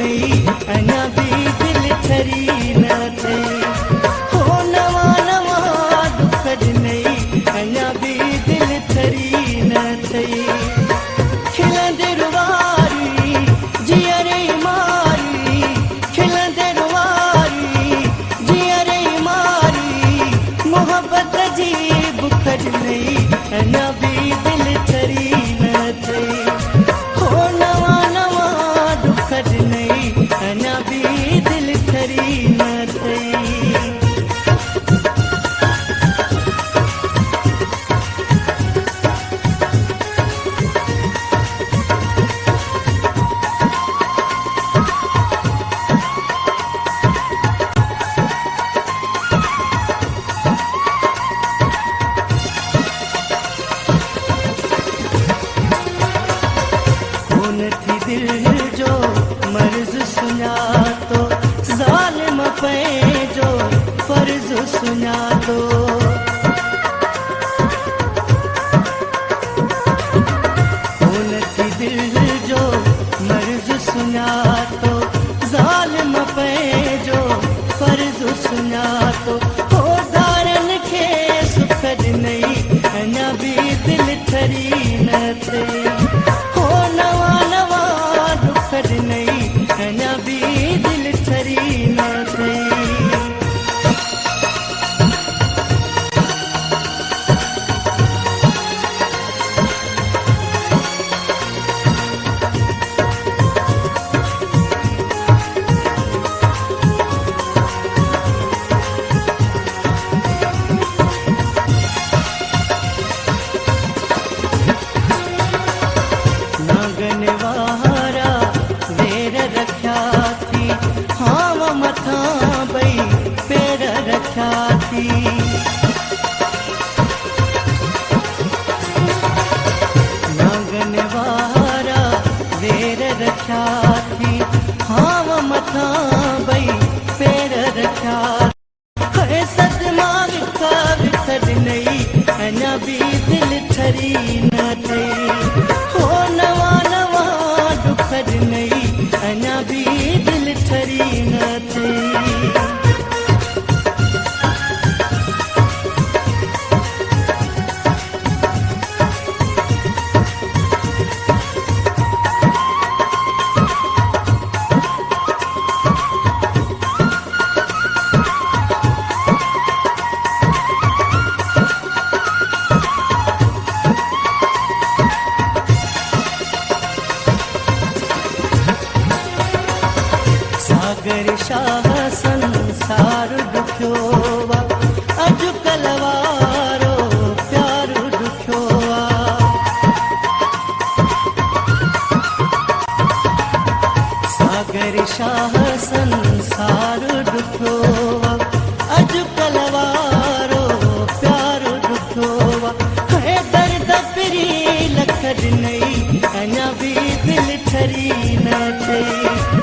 नहीं अञा भी दिल ठरी न थई हो नवा नवा दुख नहीं अञा भी दिल ठरी न थई खिलंदे रुवारी जियरे मारी खिलंदे रुवारी जियरे मारी मोहब्बत जी बुख नहीं अञा भी दिल ठरी न थई हो नवा नवा दुख नहीं अञा भी दिल ठरी न थई दिल जो मर्ज सुञातो ज़ालिम पंहिंजो फर्ज़ सुञातो हुन थी दिल जो मर्ज सुञातो ज़ालिम पंहिंजो फर्ज़ सुञातो हो दारनि खे सुख ॾिनई अञा बि दिल ठरी न थिए हो नवा नवा दुख नहीं अञा भी दिल ठरी न थई नागन वारा वेर रखिया थी हाव मथा बई पेर रखिया थी नागन वारा वेर रखिया थी हाव मथा बई पेर रखिया है सदमा विखा विखर नहीं अञा भी दिल ठरी न थई हो नवा नवा दुख नहीं अञा भी दिल ठरी न थई सागर शाह संसार दुखियो वा अॼुकल वारो प्यार दुखियो वा सागर शाह संसार दुखियो वा अॼुकल वारो प्यार दुखियो वा है दर्द पिरी लख ॾिनई अञा भी दिल ठरी न थई